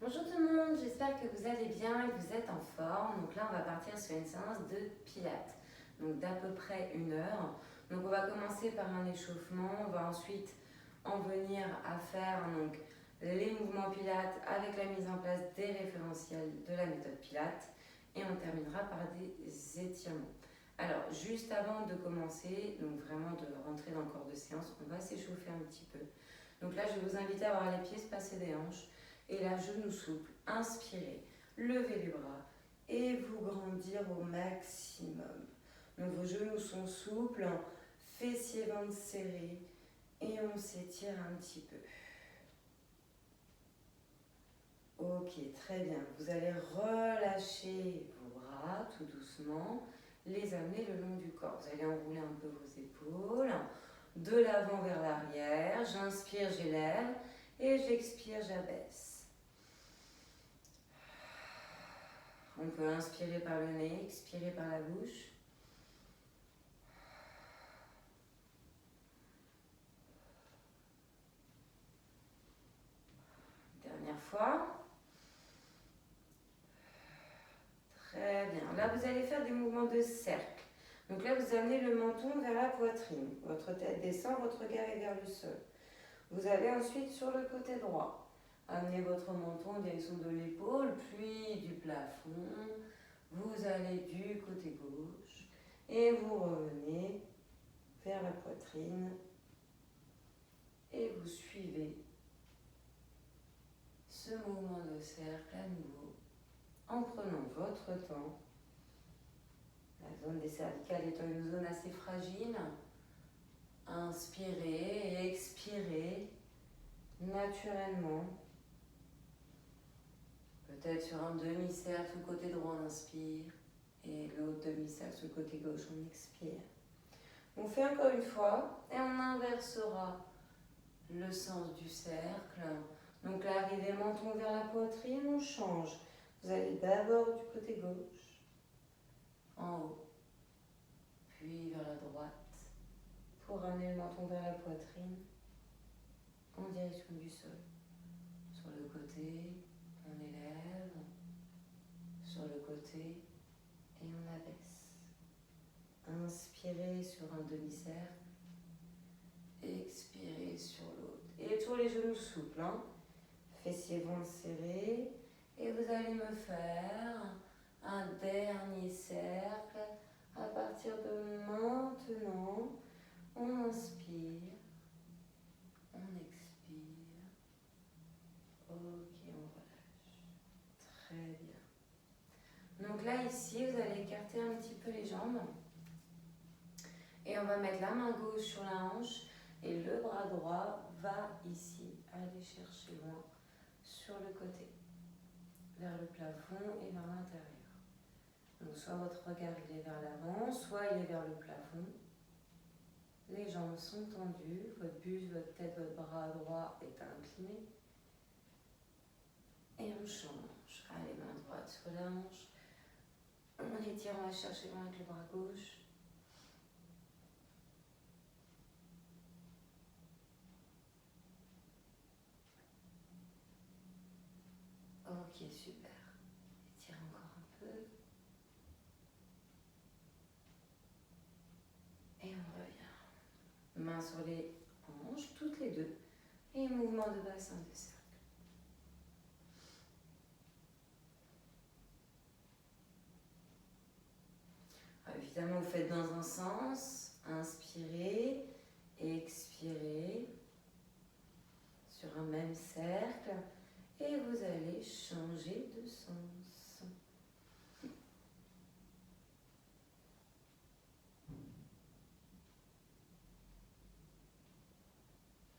Bonjour tout le monde, j'espère que vous allez bien et que vous êtes en forme. Donc là, on va partir sur une séance de pilates, donc d'à peu près 1 heure. Donc on va commencer par un échauffement, on va ensuite en venir à faire donc, les mouvements pilates avec la mise en place des référentiels de la méthode pilates et on terminera par des étirements. Alors, juste avant de commencer, donc vraiment de rentrer dans le corps de séance, on va s'échauffer un petit peu. Donc là, je vais vous inviter à avoir les pieds se passer des hanches. Et là, genou souple, inspirez, levez les bras et vous grandir au maximum. Donc vos genoux sont souples, fessiers ventre serrés et on s'étire un petit peu. Ok, très bien. Vous allez relâcher vos bras tout doucement, les amener le long du corps. Vous allez enrouler un peu vos épaules, de l'avant vers l'arrière. J'inspire, j'élève et j'expire, j'abaisse. On peut inspirer par le nez, expirer par la bouche. Dernière fois. Très bien. Là, vous allez faire des mouvements de cercle. Donc là, vous amenez le menton vers la poitrine. Votre tête descend, votre regard est vers le sol. Vous allez ensuite sur le côté droit. Amenez votre menton en direction de l'épaule, puis du plafond. Vous allez du côté gauche et vous revenez vers la poitrine et vous suivez ce mouvement de cercle à nouveau en prenant votre temps. La zone des cervicales étant une zone assez fragile, inspirez et expirez naturellement. Peut-être sur un demi-cercle au côté droit, on inspire et l'autre demi-cercle sur le côté gauche, on expire. On fait encore une fois et on inversera le sens du cercle. Donc là, arrivez menton vers la poitrine, on change. Vous allez d'abord du côté gauche, en haut, puis vers la droite, pour ramener le menton vers la poitrine, en direction du sol. Sur le côté, on élève, sur le côté, et on abaisse. Inspirez sur un demi-cercle, expirez sur l'autre. Et toujours les genoux souples, hein. Fessiers ventre serrés. Et vous allez me faire un dernier cercle à partir de maintenant. On inspire, on expire. Ok, on relâche. Très bien. Donc là, ici, vous allez écarter un petit peu les jambes. Et on va mettre la main gauche sur la hanche. Et le bras droit va ici aller chercher loin sur le côté, vers le plafond et vers l'intérieur. Donc soit votre regard il est vers l'avant, soit il est vers le plafond. Les jambes sont tendues, votre buste, votre tête, votre bras droit est incliné. Et on change. Allez, main droite sur la hanche. On étire, on va chercher loin avec le bras gauche. Ok, super. Étire encore un peu. Et on revient. Mains sur les hanches, toutes les deux. Et mouvement de bassin de cercle. Alors, évidemment, vous faites dans un sens. Inspirez, expirez sur un même cercle. Et vous allez changer de sens.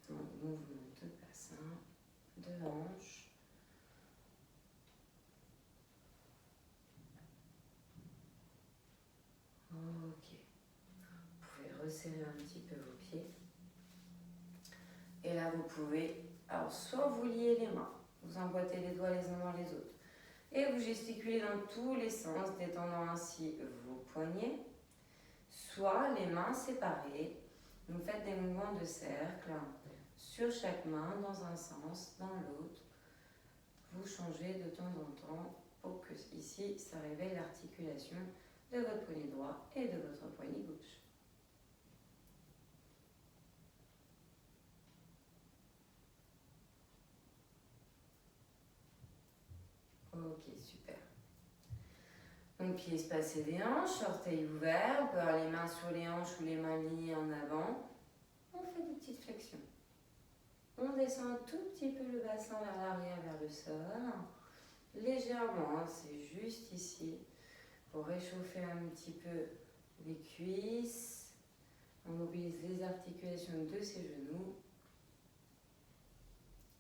Donc, mouvement de bassin, de hanche. Ok. Vous pouvez resserrer un petit peu vos pieds. Et là, vous pouvez, alors soit vous liez les mains, vous emboîtez les doigts les uns dans les autres. Et vous gesticulez dans tous les sens, détendant ainsi vos poignets. Soit les mains séparées. Vous faites des mouvements de cercle sur chaque main, dans un sens, dans l'autre. vous changez de temps en temps pour que ici, ça révèle l'articulation de votre poignet droit et de votre poignet gauche. Ok, super. Donc, pieds espacés des hanches, orteils ouverts. On peut avoir les mains sur les hanches ou les mains liées en avant. On fait des petites flexions. On descend un tout petit peu le bassin vers l'arrière, vers le sol. Légèrement, hein, c'est juste ici. Pour réchauffer un petit peu les cuisses. On mobilise les articulations de ses genoux.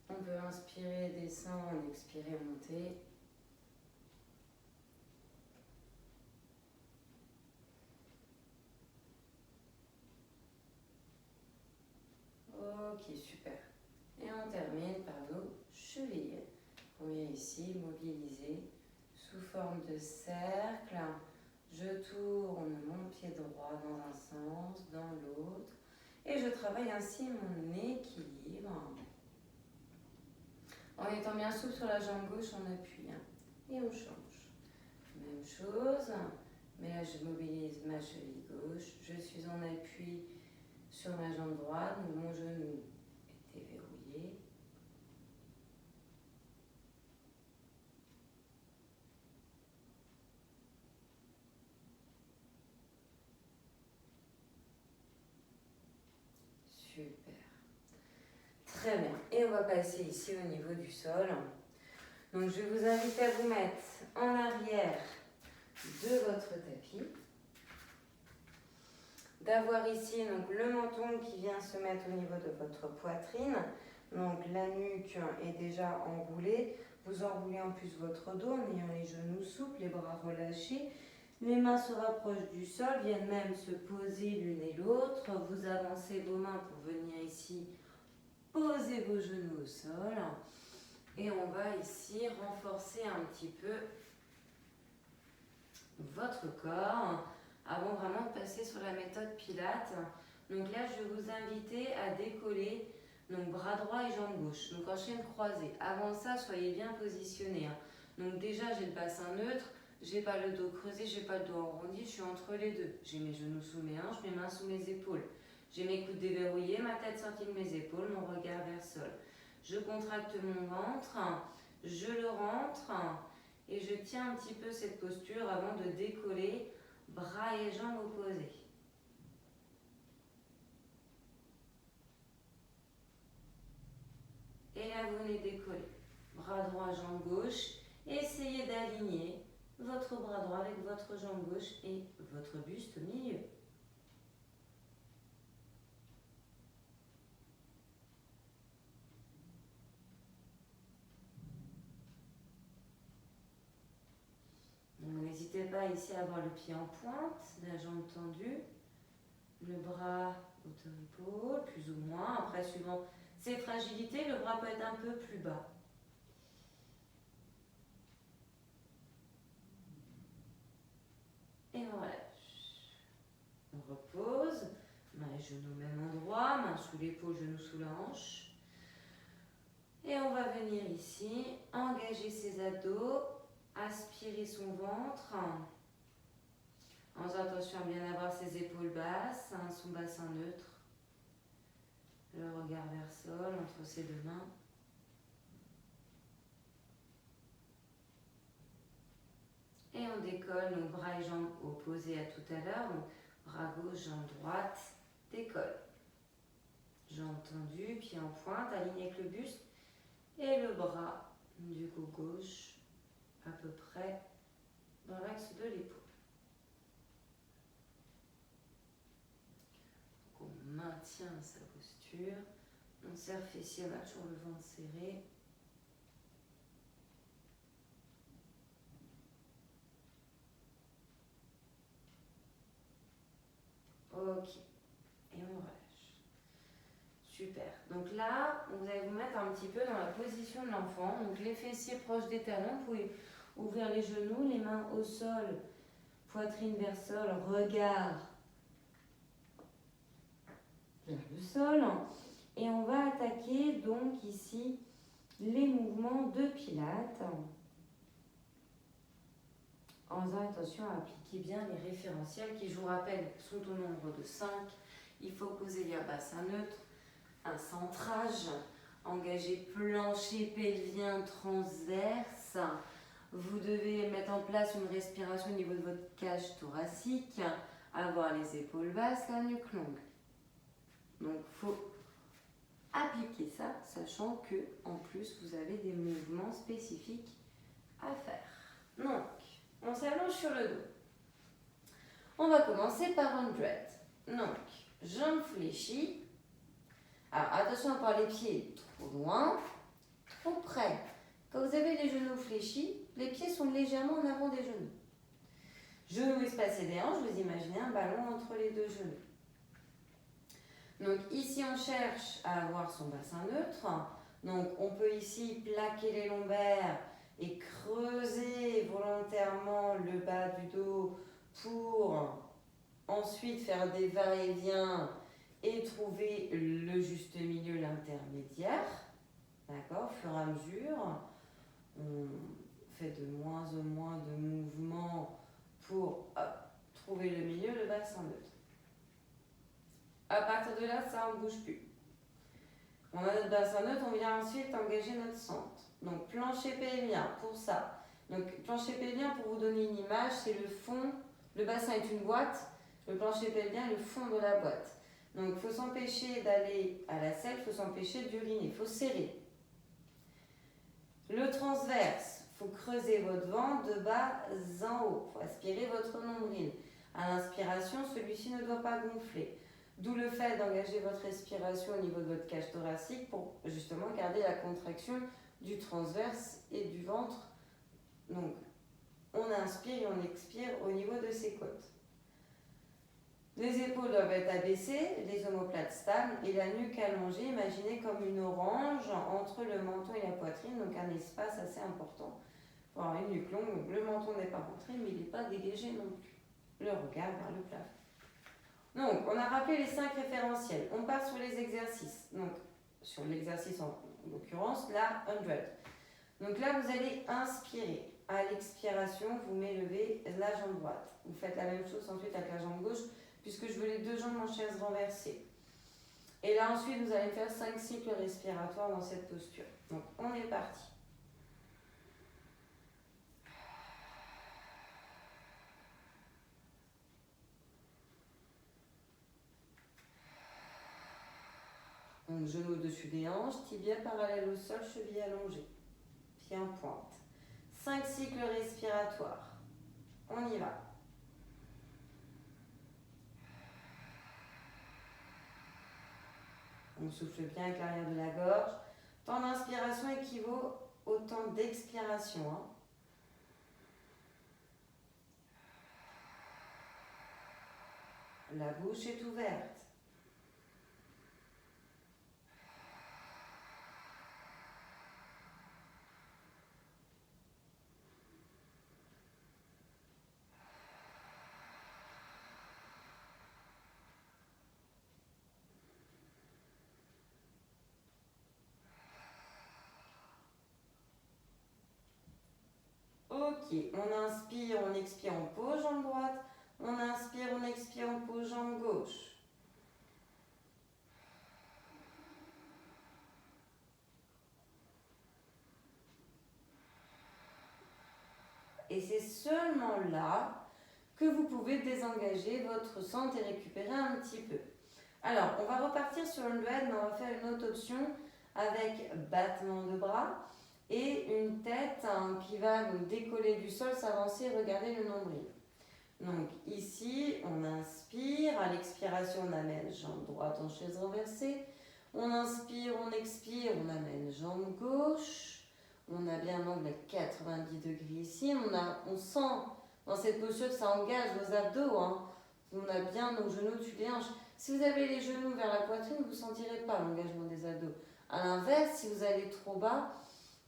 On peut inspirer, descendre, expirer, monter. Ok, super. Et on termine par nos chevilles. On vient ici mobiliser sous forme de cercle. Je tourne mon pied droit dans un sens, dans l'autre. Et je travaille ainsi mon équilibre. En étant bien souple sur la jambe gauche, on appuie. Et on change. Même chose. Mais là, je mobilise ma cheville gauche. Je suis en appui sur ma jambe droite. Donc mon genou est déverrouillé. Super. Très bien. Et on va passer ici au niveau du sol. Donc je vais vous inviter à vous mettre en arrière de votre tapis. D'avoir ici donc, le menton qui vient se mettre au niveau de votre poitrine. Donc la nuque est déjà enroulée. Vous enroulez en plus votre dos en ayant les genoux souples, les bras relâchés. Les mains se rapprochent du sol, viennent même se poser l'une et l'autre. Vous avancez vos mains pour venir ici poser vos genoux au sol. Et on va ici renforcer un petit peu votre corps avant vraiment de passer sur la méthode Pilates. Donc là, je vais vous inviter à décoller donc bras droit et jambe gauche. Donc en chaîne croisée. Avant ça, soyez bien positionnés. Donc déjà, j'ai le bassin neutre, j'ai pas le dos creusé, j'ai pas le dos arrondi, je suis entre les deux. J'ai mes genoux sous mes hanches, mes mains sous mes épaules. J'ai mes coudes déverrouillés, ma tête sortie de mes épaules, mon regard vers le sol. Je contracte mon ventre, je le rentre et je tiens un petit peu cette posture avant de décoller, bras et jambes opposés. Et là, vous venez décoller. Bras droit, jambe gauche. Essayez d'aligner votre bras droit avec votre jambe gauche et votre buste au milieu. N'hésitez pas ici à avoir le pied en pointe, la jambe tendue, le bras hauteur épaule, plus ou moins. Après, suivant ses fragilités, le bras peut être un peu plus bas. Et on relâche. On repose, mains et genoux au même endroit, mains sous l'épaule, genoux sous la hanche. Et on va venir ici, engager ses abdos, aspirer son ventre, en faisant attention à bien avoir ses épaules basses, son bassin neutre. Le regard vers le sol, entre ses deux mains. Et on décolle nos bras et jambes opposés à tout à l'heure. Donc, bras gauche, jambe droite, décolle. Jambes tendues, pieds en pointe, alignés avec le buste. Et le bras du coup gauche, à peu près dans l'axe de l'épaule. On maintient sa posture. On serre fessier, on a toujours le ventre serré. Ok. Et on relâche. Super. Donc là, vous allez vous mettre un petit peu dans la position de l'enfant. Donc les fessiers proches des talons. Vous pouvez ouvrir les genoux, les mains au sol, poitrine vers sol, regard vers le sol. Et on va attaquer donc ici les mouvements de pilates en faisant attention à appliquer bien les référentiels qui, je vous rappelle, sont au nombre de 5. Il faut poser les bassin neutre, un centrage, engager plancher pelvien transverse. Vous devez mettre en place une respiration au niveau de votre cage thoracique, avoir les épaules basses, la nuque longue. Donc, il faut appliquer ça, sachant que en plus, vous avez des mouvements spécifiques à faire. Donc, on s'allonge sur le dos. On va commencer par 100. Donc, jambes fléchies. Alors, attention à ne pas les pieds trop loin, trop près. Quand vous avez les genoux fléchis, les pieds sont légèrement en avant des genoux. Genoux espacés des hanches, vous imaginez un ballon entre les deux genoux. Donc ici, on cherche à avoir son bassin neutre. Donc on peut ici plaquer les lombaires et creuser volontairement le bas du dos pour ensuite faire des va-et-vient et trouver le juste milieu, l'intermédiaire. D'accord, au fur et à mesure, on fait de moins en moins de mouvements pour trouver le milieu, le bassin neutre. À partir de là, ça ne bouge plus. On a notre bassin neutre, on vient ensuite engager notre centre. Donc plancher pelvien pour ça. Donc plancher pelvien, pour vous donner une image, c'est le fond, le bassin est une boîte, le plancher pelvien est le fond de la boîte. Donc il faut s'empêcher d'aller à la selle, il faut s'empêcher d'uriner, il faut serrer. Le transverse, il faut creuser votre ventre de bas en haut, il faut aspirer votre nombril. À l'inspiration, celui-ci ne doit pas gonfler. D'où le fait d'engager votre respiration au niveau de votre cage thoracique pour justement garder la contraction du transverse et du ventre. Donc, on inspire et on expire au niveau de ses côtes. Les épaules doivent être abaissées, les omoplates stables et la nuque allongée, imaginez comme une orange entre le menton et la poitrine, donc un espace assez important. Pour avoir une nuque longue, donc le menton n'est pas rentré, mais il n'est pas dégagé non plus. Le regard vers le plafond. Donc, on a rappelé les 5 référentiels. On part sur les exercices. Donc, sur l'exercice en l'occurrence, la 100. Donc là, vous allez inspirer. À l'expiration, vous m'élevez la jambe droite. Vous faites la même chose ensuite avec la jambe gauche, puisque je veux les deux jambes en chaise renversée. Et là, ensuite, vous allez faire 5 cycles respiratoires dans cette posture. Donc, on est parti. Donc, genou au-dessus des hanches, tibia parallèle au sol, cheville allongée, pied en pointe. 5 cycles respiratoires. On y va. On souffle bien avec l'arrière de la gorge. Temps d'inspiration équivaut au temps d'expiration. La bouche est ouverte. Ok, on inspire, on expire, on pose jambe droite. On inspire, on expire, on pose jambe gauche. Et c'est seulement là que vous pouvez désengager votre centre et récupérer un petit peu. Alors, on va repartir sur une bed, mais on va faire une autre option avec battement de bras et une tête qui va nous décoller du sol, s'avancer et regarder le nombril. Donc ici, on inspire, à l'expiration, on amène jambe droite en chaise renversée. On inspire, on expire, on amène jambe gauche. On a bien un angle à 90 degrés ici. On sent dans cette posture que ça engage vos abdos. On a bien nos genoux dessus des hanches. Si vous avez les genoux vers la poitrine, vous ne sentirez pas l'engagement des abdos. A l'inverse, si vous allez trop bas,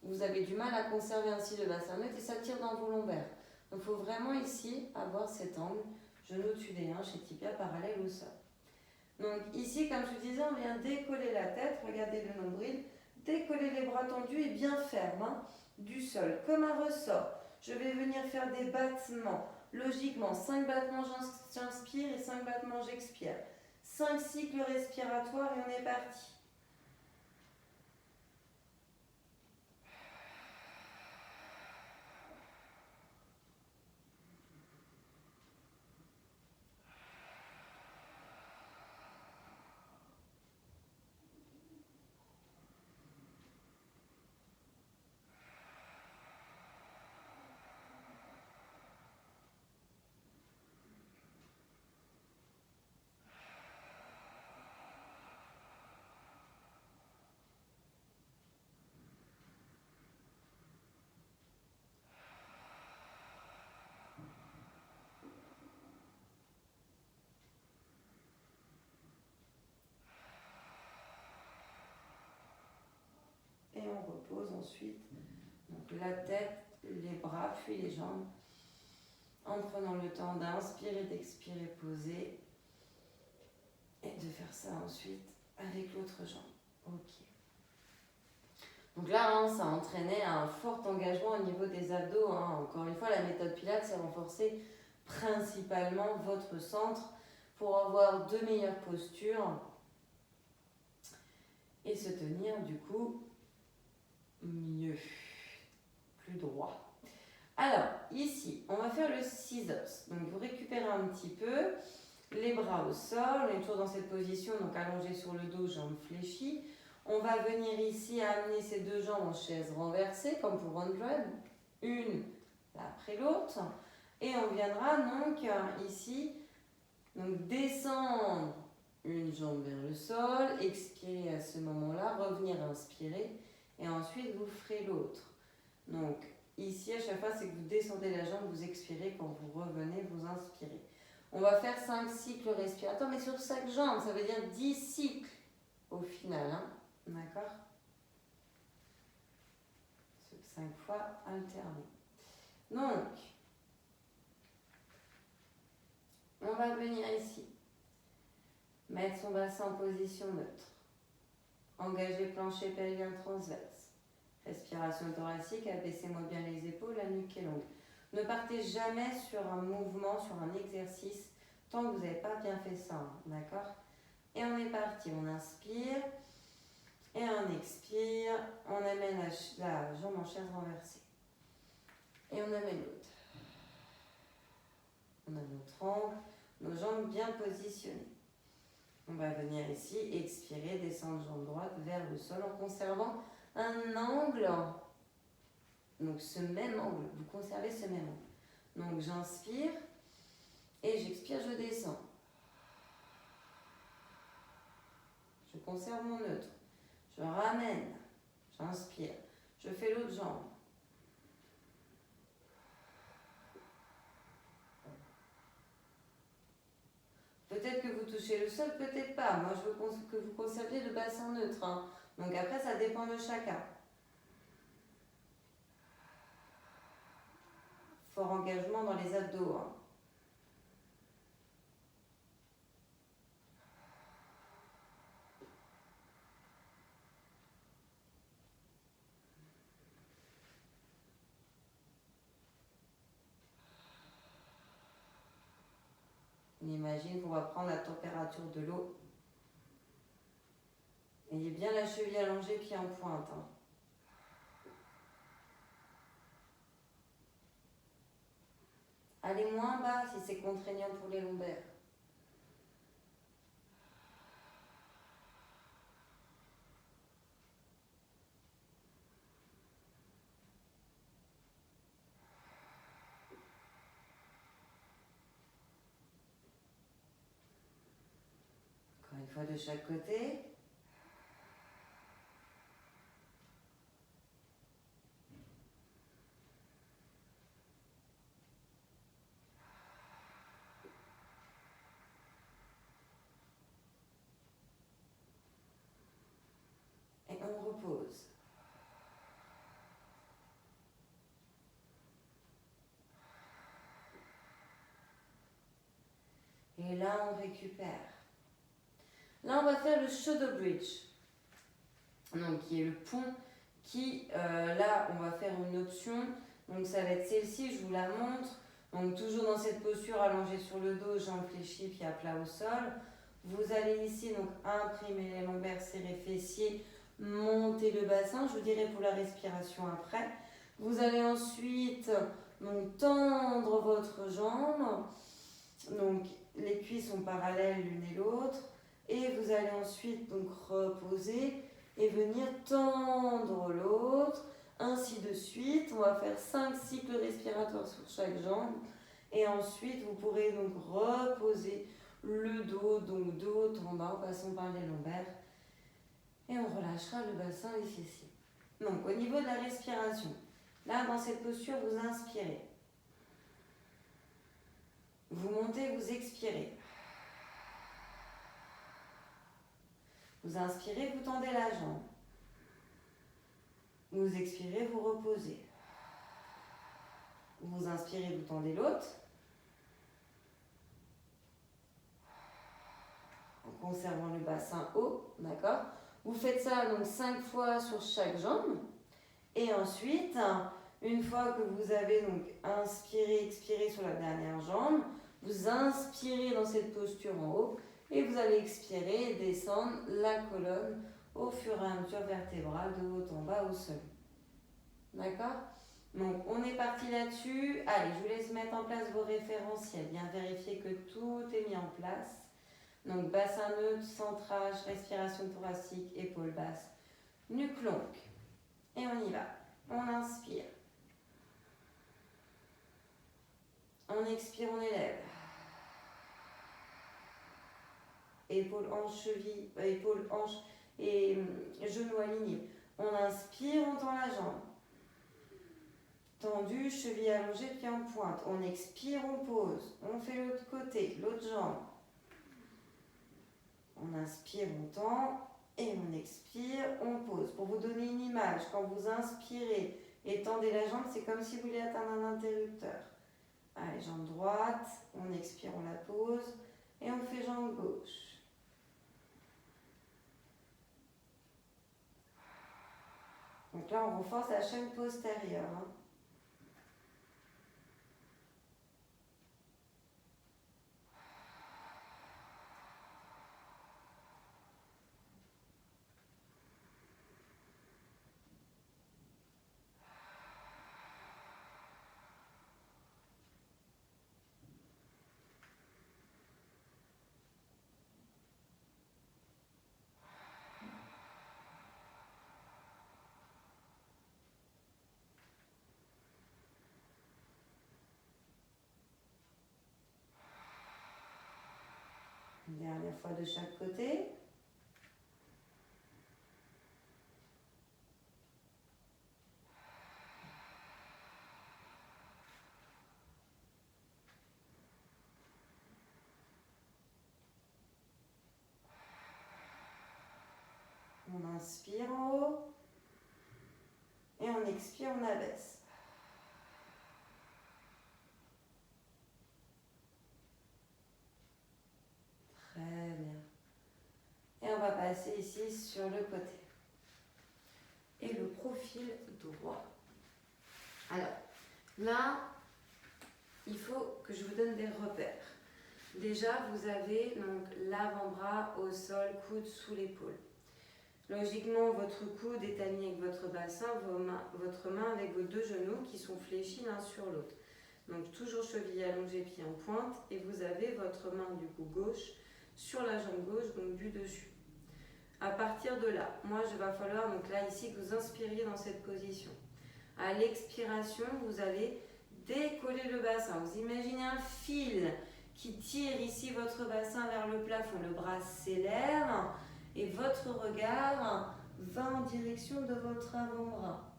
vous avez du mal à conserver ainsi le bassin neutre et ça tire dans vos lombaires. Donc il faut vraiment ici avoir cet angle, genou dessus des hanches et tibia parallèle au sol. Donc ici, comme je vous disais, on vient décoller la tête, regardez le nombril, décoller les bras tendus et bien fermes, hein, du sol, comme un ressort. Je vais venir faire des battements. Logiquement, 5 battements j'inspire et 5 battements j'expire. 5 cycles respiratoires et on est parti. Et on repose ensuite donc la tête, les bras, puis les jambes, en prenant le temps d'inspirer, d'expirer, poser, et de faire ça ensuite avec l'autre jambe. Ok. Donc là, hein, ça entraînait un fort engagement au niveau des abdos. Hein. Encore une fois, la méthode Pilates, c'est renforcer principalement votre centre pour avoir de meilleures postures et se tenir du coup mieux, plus droit. Alors, ici, on va faire le scissors. Donc, vous récupérez un petit peu les bras au sol. On est toujours dans cette position, donc allongé sur le dos, jambes fléchies. On va venir ici amener ces deux jambes en chaise renversée, comme pour 100, une après l'autre. Et on viendra donc ici, donc descendre une jambe vers le sol, expirer à ce moment-là, revenir inspirer, et ensuite vous ferez l'autre. Donc ici, à chaque fois, c'est que vous descendez la jambe, vous expirez, quand vous revenez, vous inspirez. On va faire 5 cycles respirateurs, mais sur 5 jambes, ça veut dire 10 cycles au final. Hein. D'accord? 5 fois alternés. Donc, on va venir ici, mettre son bassin en position neutre, engager plancher pelvien transverse, respiration thoracique, abaissez-moi bien les épaules, la nuque est longue. Ne partez jamais sur un mouvement, sur un exercice, tant que vous n'avez pas bien fait ça, hein, d'accord? Et on est parti, on inspire, et on expire, on amène la jambe en chaise renversée. Et on amène l'autre. On a notre angle, nos jambes bien positionnées. On va venir ici, expirer, descendre jambe droite vers le sol en conservant un angle. Donc ce même angle, vous conservez ce même angle. Donc j'inspire et j'expire, je descends. Je conserve mon neutre. Je ramène, j'inspire. Je fais l'autre jambe. Peut-être que vous touchez le sol, peut-être pas. Moi, je veux que vous conserviez le bassin neutre. Hein. Donc après, ça dépend de chacun. Fort engagement dans les abdos. Hein. On imagine qu'on va prendre la température de l'eau. Ayez bien la cheville allongée, pied en pointe. Hein. Allez moins bas si c'est contraignant pour les lombaires. Encore une fois de chaque côté. Et on repose. Et là, on récupère. Là, on va faire le shoulder bridge. donc qui est le pont, qui, là, on va faire une option, donc ça va être celle-ci, je vous la montre. Donc toujours dans cette posture allongée sur le dos, jambes fléchies, pieds à plat au sol. Vous allez ici donc imprimer les lombaires, serrer fessiers, monter le bassin, je vous dirai pour la respiration après. Vous allez ensuite donc tendre votre jambe, donc les cuisses sont parallèles l'une et l'autre, et vous allez ensuite donc reposer et venir tendre l'autre, ainsi de suite. On va faire 5 cycles respiratoires sur chaque jambe, et ensuite vous pourrez donc reposer le dos, donc de haut en bas en passant par les lombaires, et on relâchera le bassin, les fessiers. Donc au niveau de la respiration, là dans cette posture vous inspirez, vous montez, vous expirez. Vous inspirez, vous tendez la jambe. Vous expirez, vous reposez. Vous inspirez, vous tendez l'autre. En conservant le bassin haut, d'accord? Vous faites ça donc 5 fois sur chaque jambe. Et ensuite, une fois que vous avez donc inspiré, expiré sur la dernière jambe, vous inspirez dans cette posture en haut et vous allez expirer et descendre la colonne au fur et à mesure vertébrale de haut en bas au sol. D'accord? Donc on est parti là-dessus. Allez, je vous laisse mettre en place vos référentiels. Bien vérifier que tout est mis en place. Donc bassin neutre, centrage, respiration thoracique, épaules basses, nuque longue. Et on y va. On inspire. On expire, on élève. Épaules, hanches, cheville, épaules, hanches et genoux alignés. On inspire, on tend la jambe. Tendu, cheville allongée, pied en pointe. On expire, on pose. On fait l'autre côté, l'autre jambe. On inspire, on tend. Et on expire, on pose. Pour vous donner une image, quand vous inspirez et tendez la jambe, c'est comme si vous vouliez atteindre un interrupteur. Allez, jambe droite, on expire, on la pose. Et on fait jambe gauche. Donc là, on renforce la chaîne postérieure. Une dernière fois de chaque côté. On inspire en haut. Et on expire, on abaisse. Très bien. Et on va passer ici sur le côté. Et le profil droit. Alors, là, il faut que je vous donne des repères. Déjà, vous avez donc l'avant-bras au sol, coude sous l'épaule. Logiquement, votre coude est aligné avec votre bassin, votre main avec vos deux genoux qui sont fléchis l'un sur l'autre. Donc toujours cheville allongée, pied en pointe, et vous avez votre main du coup gauche sur la jambe gauche, donc du dessus. À partir de là, moi je vais falloir, donc là ici, que vous inspiriez dans cette position. À l'expiration, vous allez décoller le bassin. Vous imaginez un fil qui tire ici votre bassin vers le plafond. Le bras s'élève et votre regard va en direction de votre avant-bras.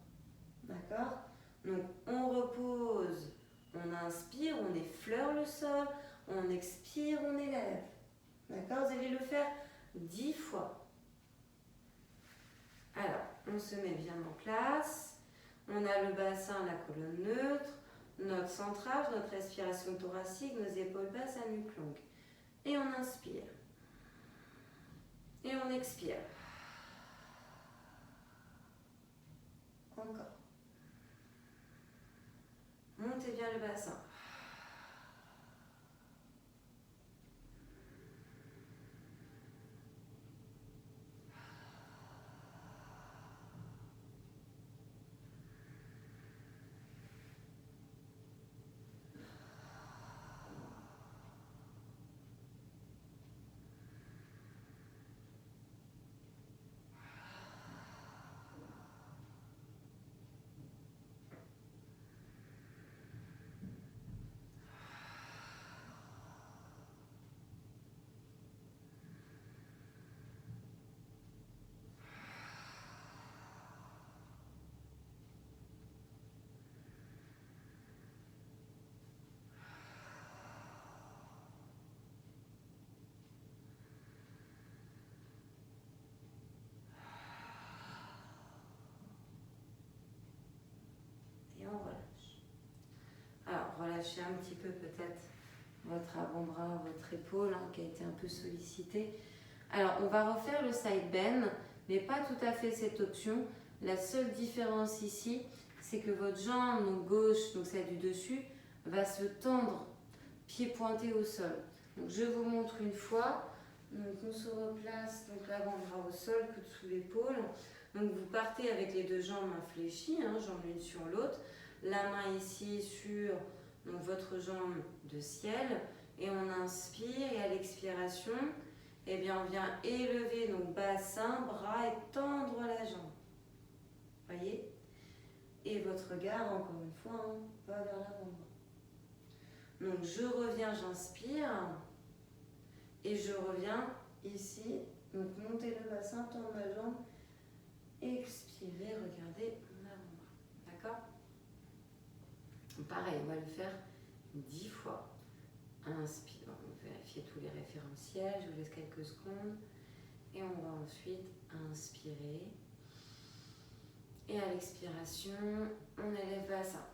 D'accord? Donc on repose, on inspire, on effleure le sol, on expire, on élève. D'accord? Vous allez le faire 10 fois. Alors, on se met bien en place. On a le bassin, la colonne neutre, notre centrage, notre respiration thoracique, nos épaules basses, la nuque longue. Et on inspire. Et on expire. Encore. Montez bien le bassin. Et on relâche. Alors, relâchez un petit peu peut-être votre avant-bras, votre épaule qui a été un peu sollicitée. Alors, on va refaire le side bend, mais pas tout à fait cette option. La seule différence ici, c'est que votre jambe donc gauche, donc celle du dessus, va se tendre, pied pointé au sol. Donc, je vous montre une fois. Donc, on se replace donc l'avant-bras au sol, coude sous l'épaule. Donc, vous partez avec les deux jambes infléchies, jambes l'une sur l'autre. La main ici sur donc, votre jambe de ciel. Et on inspire et à l'expiration, eh bien, on vient élever donc bassin, bras et tendre la jambe. Voyez? Et votre regard, encore une fois, va vers l'avant-bras. Donc, je reviens, j'inspire. Et je reviens ici. Donc, montez le bassin, tendre la jambe. Expirez, regardez l'avant-bras. D'accord? Pareil, on va le faire 10 fois. Inspire, on va vérifier tous les référentiels. Je vous laisse quelques secondes. Et on va ensuite inspirer. Et à l'expiration, on élève bassin.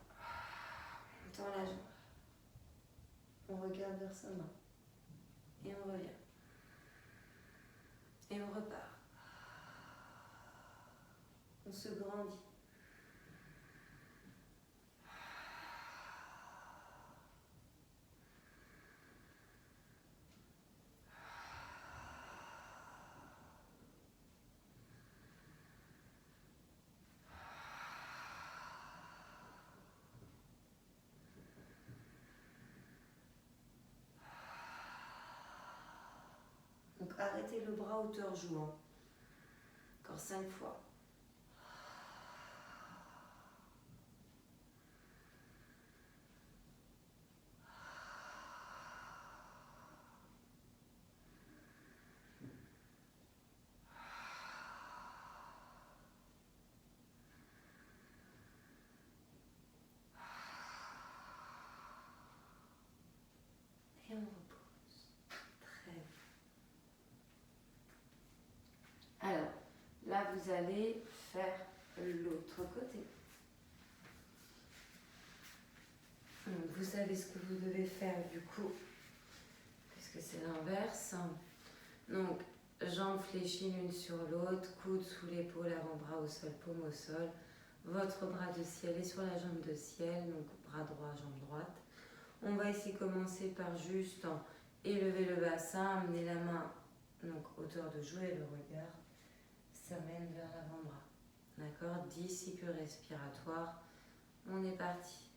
On tend la jambe. On regarde vers sa main. Et on revient. Et on repart. On se grandit. Donc arrêtez le bras hauteur joue. Encore 5 fois. Et on repose. Très bien. Alors, là, vous allez faire l'autre côté. Donc, vous savez ce que vous devez faire du coup, puisque c'est l'inverse. Donc, jambes fléchies l'une sur l'autre, coude sous l'épaule, avant-bras au sol, paume au sol. Votre bras de ciel est sur la jambe de ciel, donc bras droit, jambe droite. On va ici commencer par juste élever le bassin, amener la main, donc hauteur de joue et le regard s'amène vers l'avant-bras. D'accord? 10 cycles respiratoires. On est parti.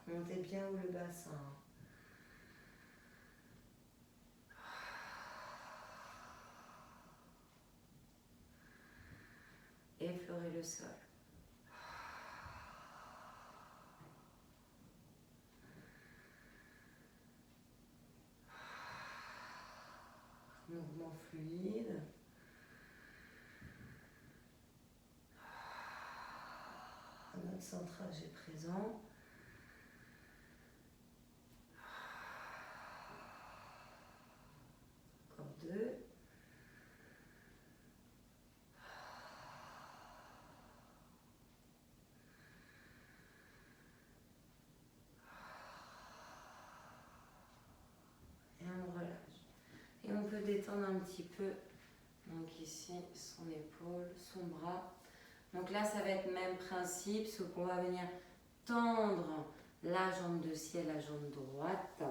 Montez bien haut le bassin. Effleurez le sol. Mouvement fluide. Notre centrage est présent. détendre un petit peu. Donc ici, son épaule, son bras. Donc là, ça va être le même principe, sauf qu'on va venir tendre la jambe de ciel, la jambe droite.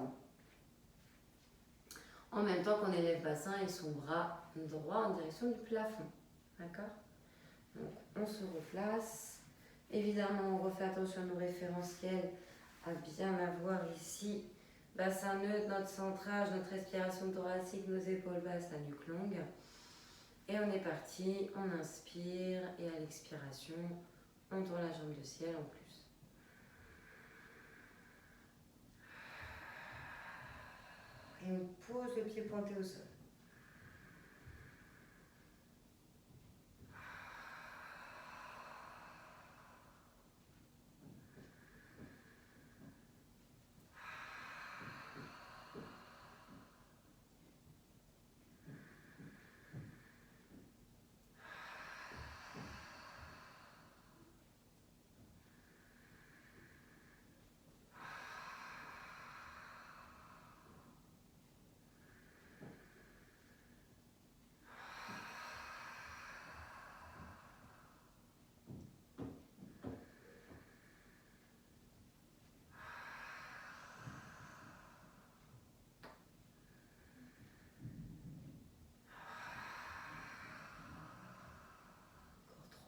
En même temps qu'on élève le bassin et son bras droit en direction du plafond. D'accord? Donc on se replace. Évidemment, on refait attention à nos référentiels, à bien avoir ici bassin neutre, notre centrage, notre respiration thoracique, nos épaules basses, la nuque longue. Et on est parti, on inspire et à l'expiration, on tourne la jambe de ciel en plus. Et on pose le pied pointé au sol.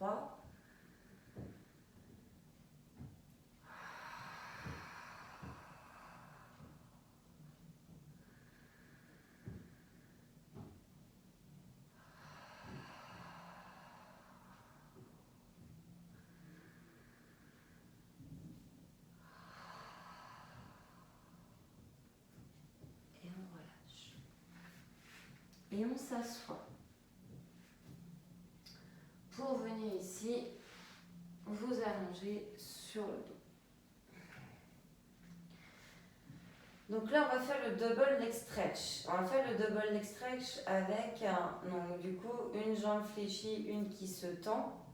Encore 3. Et on relâche. Et on s'assoit. Pour venir ici, vous allonger sur le dos. Donc là, on va faire le double leg stretch. On va faire le double leg stretch avec donc du coup une jambe fléchie, une qui se tend.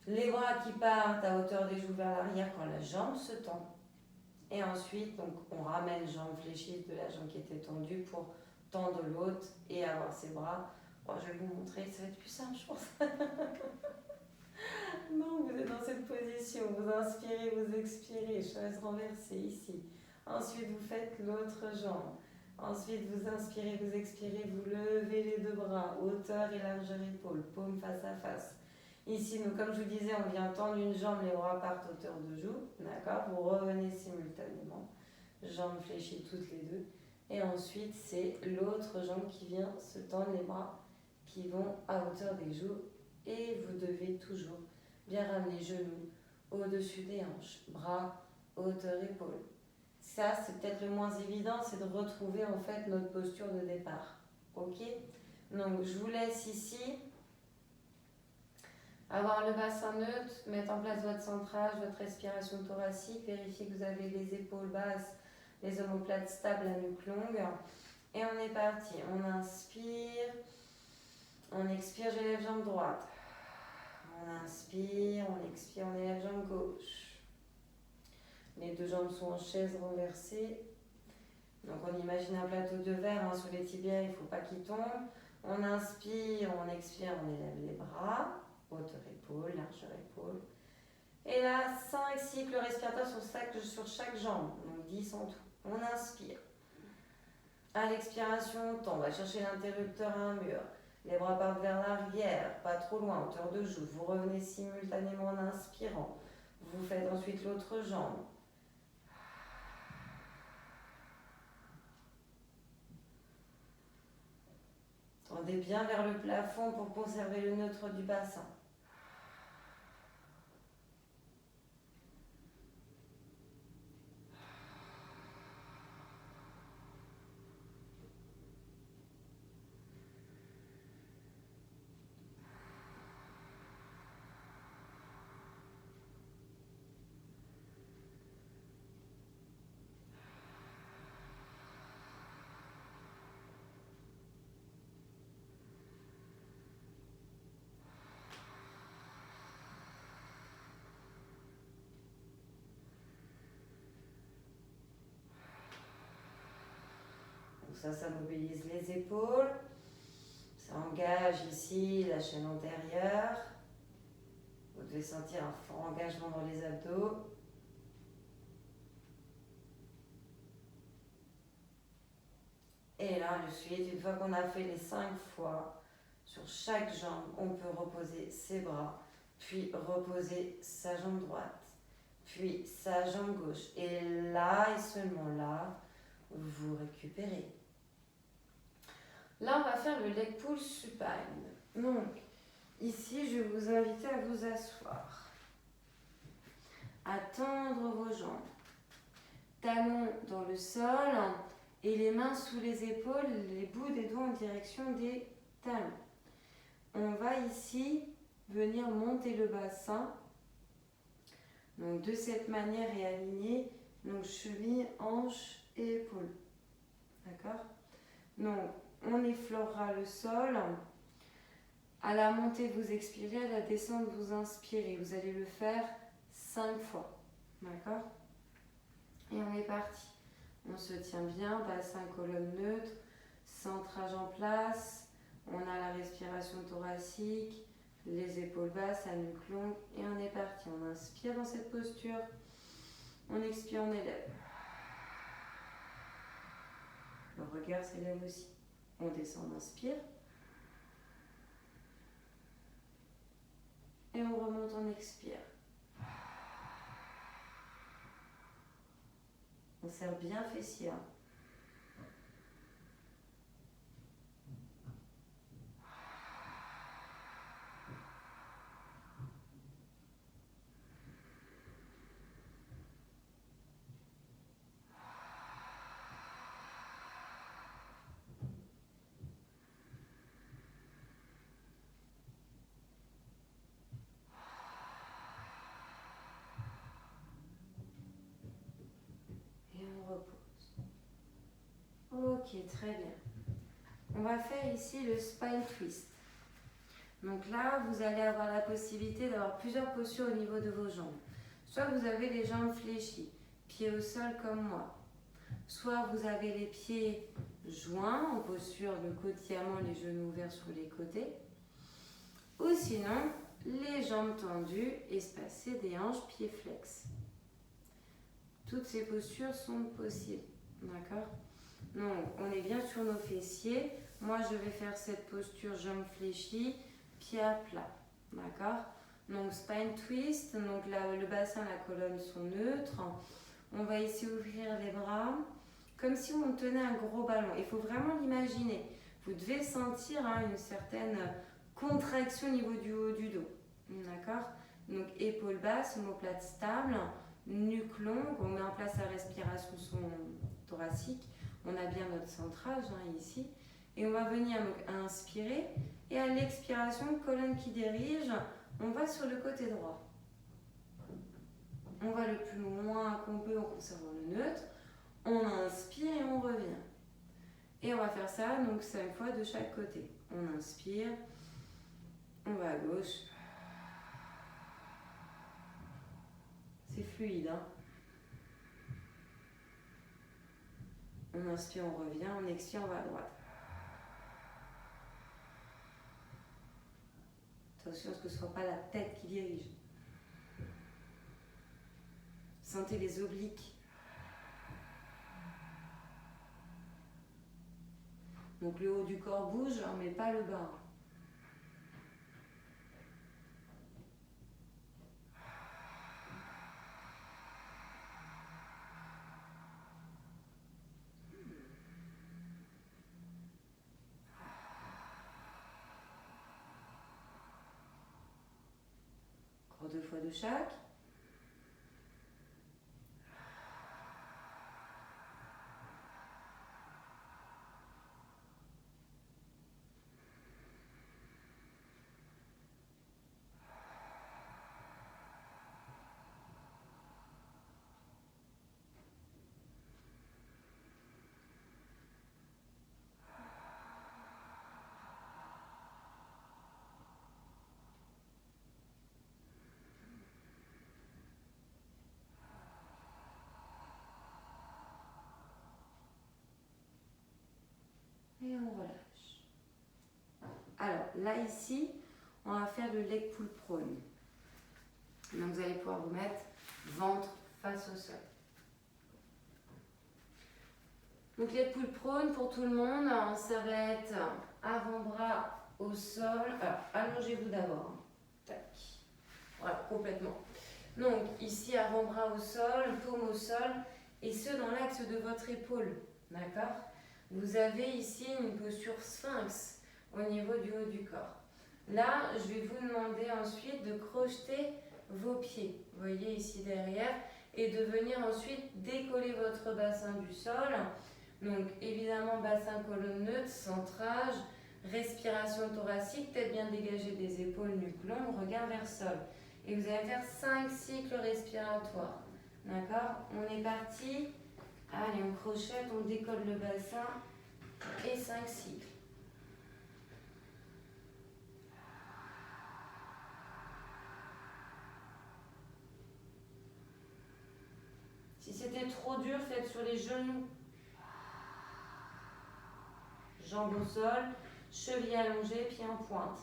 Les bras qui partent à hauteur des joues vers l'arrière quand la jambe se tend. Et ensuite, donc, on ramène jambe fléchie de la jambe qui était tendue pour tendre l'autre et avoir ses bras. Bon, je vais vous montrer, ça va être plus simple, je pense. Non, vous êtes dans cette position, vous inspirez, vous expirez, chaise renversée ici. Ensuite, vous faites l'autre jambe. Ensuite, vous inspirez, vous expirez, vous levez les deux bras, hauteur et largeur épaule, paume face à face. Ici, nous, comme je vous disais, on vient tendre une jambe, les bras partent hauteur de joue, d'accord? Vous revenez simultanément, jambes fléchies toutes les deux. Et ensuite, c'est l'autre jambe qui vient se tendre, les bras qui vont à hauteur des joues. Et vous devez toujours bien ramener genoux au-dessus des hanches, bras, hauteur épaule. Ça, c'est peut-être le moins évident, c'est de retrouver en fait notre posture de départ. Ok? Donc, je vous laisse ici avoir le bassin neutre, mettre en place votre centrage, votre respiration thoracique, vérifier que vous avez les épaules basses, les omoplates stables, la nuque longue. Et on est parti. On inspire, on expire, j'élève jambe droite. On inspire, on expire, on élève jambe gauche. Les deux jambes sont en chaise renversée. Donc on imagine un plateau de verre sur les tibias, il ne faut pas qu'il tombe. On inspire, on expire, on élève les bras. Hauteur épaule, largeur épaule. Et là, 5 cycles respirateurs sur chaque jambe. Donc 10 en tout. On inspire. À l'expiration, on tend. On va chercher l'interrupteur à un mur. Les bras partent vers l'arrière, pas trop loin, hauteur de joue. Vous revenez simultanément en inspirant. Vous faites ensuite l'autre jambe. Tendez bien vers le plafond pour conserver le neutre du bassin. ça mobilise les épaules. Ça engage ici la chaîne antérieure. Vous devez sentir un fort engagement dans les abdos. Et là, ensuite, une fois qu'on a fait les 5 fois, sur chaque jambe, on peut reposer ses bras, puis reposer sa jambe droite, puis sa jambe gauche. Et là, et seulement là, vous récupérez. Là, on va faire le leg pull supine. Donc, ici, je vais vous inviter à vous asseoir, à tendre vos jambes, talons dans le sol et les mains sous les épaules, les bouts des doigts en direction des talons. On va ici venir monter le bassin, donc de cette manière et aligner, donc cheville, hanche et épaules. D'accord? Donc, on effleurera le sol. À la montée, vous expirez. À la descente, vous inspirez. Vous allez le faire 5 fois. D'accord? Et on est parti. On se tient bien, bassin, colonne neutre, centrage en place. On a la respiration thoracique, les épaules basses, la nuque longue. Et on est parti. On inspire dans cette posture. On expire, on élève. Le regard s'élève aussi. On descend, on inspire. Et on remonte, on expire. On serre bien fessier. Et on repose. Ok, très bien. On va faire ici le spine twist. Donc là, vous allez avoir la possibilité d'avoir plusieurs postures au niveau de vos jambes. Soit vous avez les jambes fléchies, pieds au sol comme moi. Soit vous avez les pieds joints en posture de côte-diamant, les genoux ouverts sur les côtés. Ou sinon, les jambes tendues, espacées des hanches, pieds flex. Toutes ces postures sont possibles. D'accord? Donc, on est bien sur nos fessiers. Moi, je vais faire cette posture jambes fléchies, pieds à plat. D'accord? Donc, spine twist. Donc, là, le bassin, la colonne sont neutres. On va ici ouvrir les bras comme si on tenait un gros ballon. Il faut vraiment l'imaginer. Vous devez sentir une certaine contraction au niveau du haut du dos. D'accord? Donc, épaules basses, omoplate stable, nuque longue. On met en place la respiration thoracique. On a bien notre centrage ici. Et on va venir donc inspirer. Et à l'expiration, colonne qui dirige, on va sur le côté droit. On va le plus loin qu'on peut en conservant le neutre. On inspire et on revient. Et on va faire ça donc 5 fois de chaque côté. On inspire. On va à gauche. C'est fluide. On inspire, on revient. On expire, on va à droite. Attention à ce que ce ne soit pas la tête qui dirige. Sentez les obliques. Donc le haut du corps bouge, mais pas le bas. Encore 2 fois de chaque. Là, ici, on va faire le leg pull prone. Donc, vous allez pouvoir vous mettre ventre face au sol. Donc, leg pull prone pour tout le monde, ça va être avant-bras au sol. Alors, allongez-vous d'abord. Tac. Voilà, complètement. Donc, ici, avant-bras au sol, paume au sol, et ce, dans l'axe de votre épaule. D'accord? Vous avez ici une posture sphinx au niveau du haut du corps. Là, je vais vous demander ensuite de crocheter vos pieds, vous voyez ici derrière, et de venir ensuite décoller votre bassin du sol. Donc, évidemment, bassin colonne neutre, centrage, respiration thoracique, tête bien dégagée des épaules, nuque longue, regard vers le sol. Et vous allez faire 5 cycles respiratoires. D'accord? On est parti. Allez, on crochette, on décolle le bassin et 5 cycles. Si c'était trop dur, faites sur les genoux. Jambes au sol, chevilles allongées, pieds en pointe.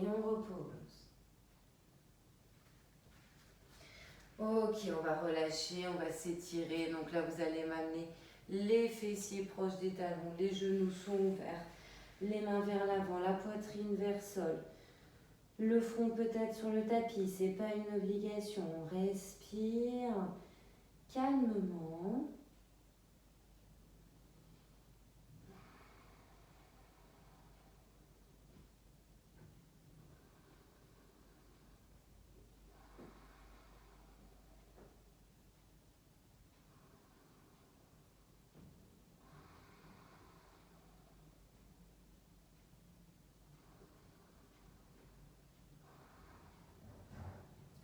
Et on repose. Ok, on va relâcher, on va s'étirer. Donc là, vous allez m'amener les fessiers proches des talons, les genoux sont ouverts, les mains vers l'avant, la poitrine vers le sol. Le front peut-être sur le tapis, c'est pas une obligation. On respire calmement.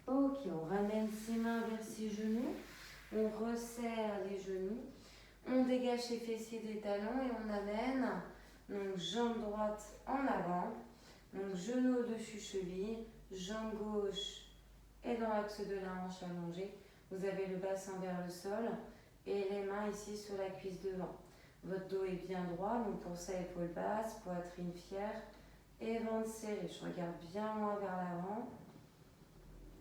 Ok, on ramène ses mains vers ses genoux, on resserre les genoux, on dégage ses fessiers des talons et on amène donc jambe droite en avant, donc genou au-dessus cheville, jambe gauche et dans l'axe de la hanche allongée. Vous avez le bassin vers le sol et les mains ici sur la cuisse devant. Votre dos est bien droit, donc pour ça épaule basse, poitrine fière et ventre serré. Je regarde bien loin vers l'avant.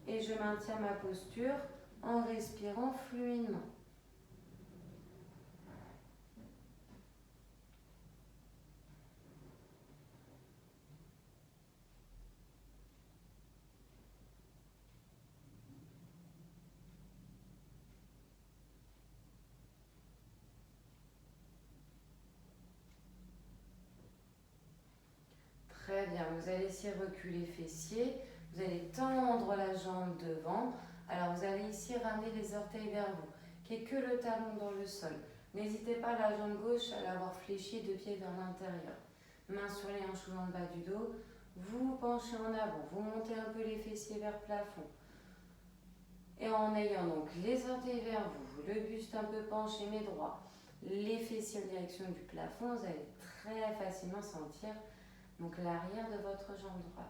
Et je maintiens ma posture en respirant fluidement. Très bien, vous allez ici reculer fessiers, vous allez tendre la jambe devant. Alors vous allez ici ramener les orteils vers vous, qui est que le talon dans le sol. N'hésitez pas la jambe gauche à l'avoir fléchie de pied vers l'intérieur. Mains sur les hanches ou dans le bas du dos. Vous penchez en avant, vous montez un peu les fessiers vers le plafond. Et en ayant donc les orteils vers vous, le buste un peu penché mais droit, les fessiers en direction du plafond, vous allez très facilement sentir donc l'arrière de votre jambe droite.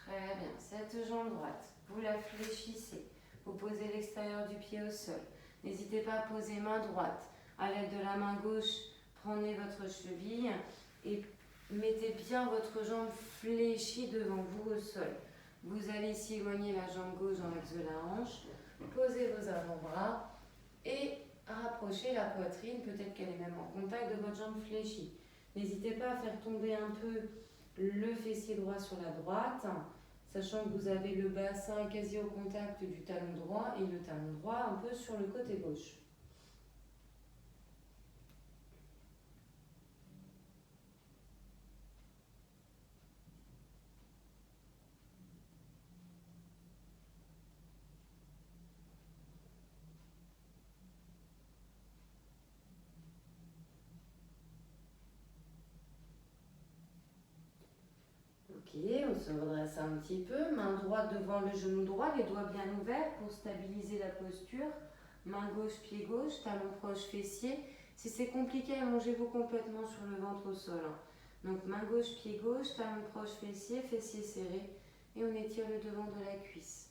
Très bien. Cette jambe droite, vous la fléchissez. Vous posez l'extérieur du pied au sol. N'hésitez pas à poser main droite. À l'aide de la main gauche, prenez votre cheville et mettez bien votre jambe fléchie devant vous au sol. Vous allez ici éloigner la jambe gauche dans l'axe de la hanche. Posez vos avant-bras et rapprochez la poitrine. Peut-être qu'elle est même en contact de votre jambe fléchie. N'hésitez pas à faire tomber un peu le fessier droit sur la droite. sachant que vous avez le bassin quasi au contact du talon droit et le talon droit un peu sur le côté gauche. Ok, on se redresse un petit peu. Main droite devant le genou droit, les doigts bien ouverts pour stabiliser la posture. Main gauche, pied gauche, talon proche, fessier. Si c'est compliqué, allongez-vous complètement sur le ventre au sol. Donc main gauche, pied gauche, talon proche, fessier, fessier serré. Et on étire le devant de la cuisse.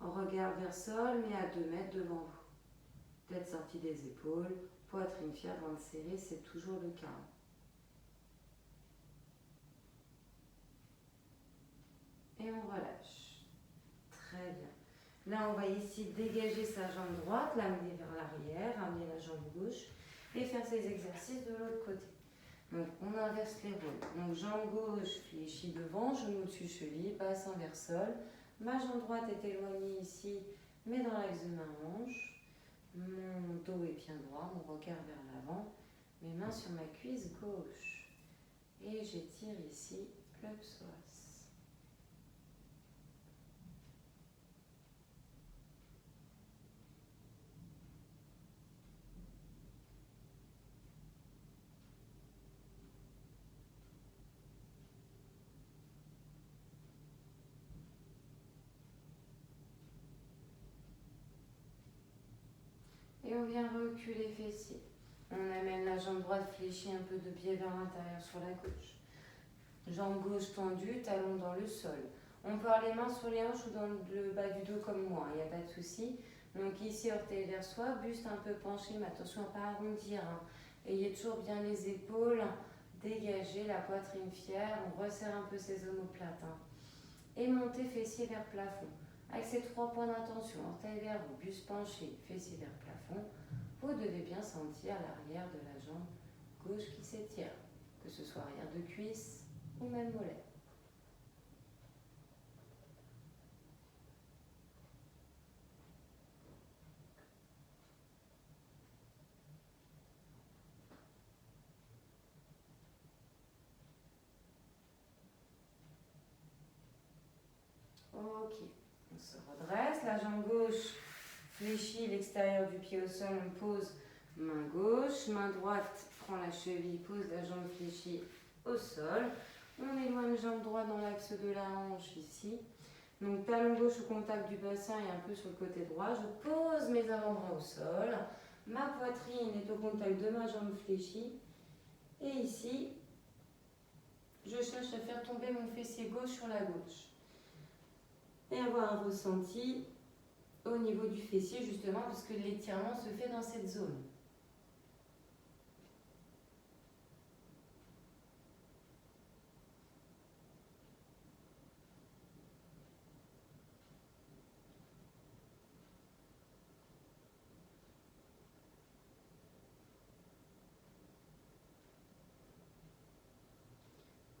On regarde vers sol, mais à 2 mètres devant vous. Tête sortie des épaules, poitrine fière, ventre serré, c'est toujours le cas. Et on relâche. Très bien. Là, on va ici dégager sa jambe droite, l'amener vers l'arrière, amener la jambe gauche et faire ces exercices de l'autre côté. Donc, on inverse les rôles. Donc, jambe gauche fléchie devant, genou dessus, cheville, bassin vers sol. Ma jambe droite est éloignée ici, mais dans l'axe de ma hanche. Mon dos est bien droit, mon regard vers l'avant. Mes mains sur ma cuisse gauche. Et j'étire ici le psoas. Et on vient reculer fessier. On amène la jambe droite fléchie un peu de pied vers l'intérieur sur la gauche. Jambe gauche tendue, talon dans le sol. On peut avoir les mains sur les hanches ou dans le bas du dos comme moi, il n'y a pas de souci. Donc ici, orteil vers soi, buste un peu penché, mais attention à ne pas arrondir. Ayez toujours bien les épaules dégagées, la poitrine fière. On resserre un peu ses omoplates. Et montez fessier vers plafond. Avec ces 3 points d'intention, orteil vers vous, buste penché, fessier vers plafond, vous devez bien sentir l'arrière de la jambe gauche qui s'étire, que ce soit arrière de cuisse ou même mollet. Ok, on se redresse, la jambe gauche fléchit l'extérieur du pied au sol, on pose main gauche, main droite prend la cheville, pose la jambe fléchie au sol. On éloigne jambe droite dans l'axe de la hanche ici. Donc talon gauche au contact du bassin et un peu sur le côté droit. Je pose mes avant-bras au sol. Ma poitrine est au contact de ma jambe fléchie. Et ici, je cherche à faire tomber mon fessier gauche sur la gauche. Et avoir un ressenti au niveau du fessier justement parce que l'étirement se fait dans cette zone.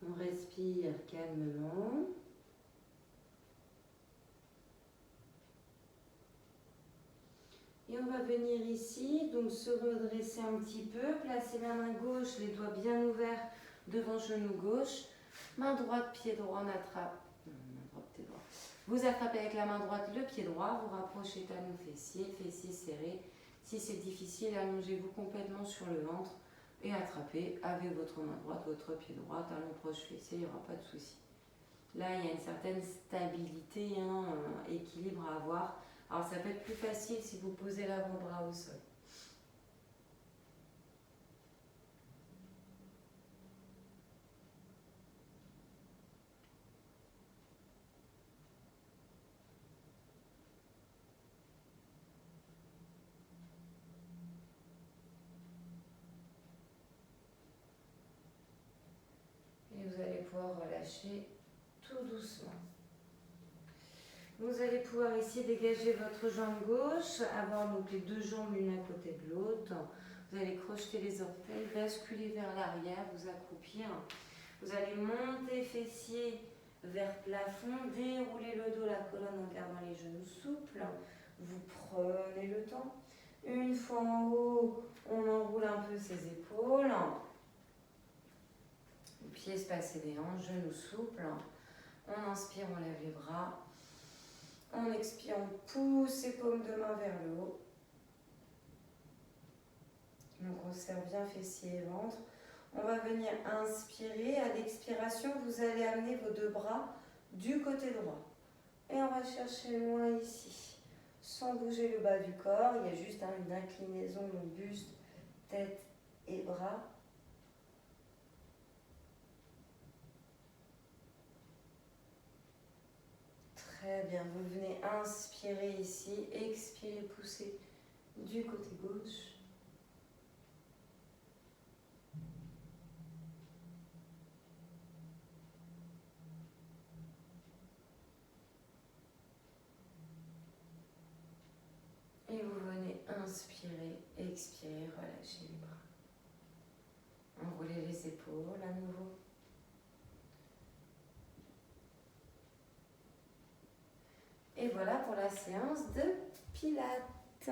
On respire calmement. Et on va venir ici, donc se redresser un petit peu, placer la main gauche, les doigts bien ouverts devant genou gauche. Main droite, pied droit, on attrape. Main droite, pied droit. Vous attrapez avec la main droite le pied droit, vous rapprochez talon fessier, fessier serré. Si c'est difficile, allongez-vous complètement sur le ventre et attrapez avec votre main droite, votre pied droit, talon proche fessier, il n'y aura pas de souci. Là, il y a une certaine stabilité, équilibre à avoir. Alors, ça peut être plus facile si vous posez l'avant-bras au sol. Et vous allez pouvoir relâcher tout doucement. Vous allez pouvoir ici dégager votre jambe gauche, avoir donc les 2 jambes l'une à côté de l'autre. Vous allez crocheter les orteils, basculer vers l'arrière, vous accroupir. Vous allez monter fessier vers plafond. Déroulez le dos, la colonne en gardant les genoux souples. Vous prenez le temps. Une fois en haut, on enroule un peu ses épaules. Les pieds espacés des hanches, genoux souples. On inspire, on lève les bras. On expire, on pousse ses paumes de main vers le haut. Donc on serre bien fessiers et ventre. On va venir inspirer. À l'expiration, vous allez amener vos deux bras du côté droit. Et on va chercher loin ici. Sans bouger le bas du corps. Il y a juste une inclinaison, donc buste, tête et bras. Très bien. Vous venez inspirer ici. Expirez, poussez du côté gauche. Et vous venez inspirer, expirer, relâchez les bras. Enroulez les épaules à nouveau. Et voilà pour la séance de Pilates.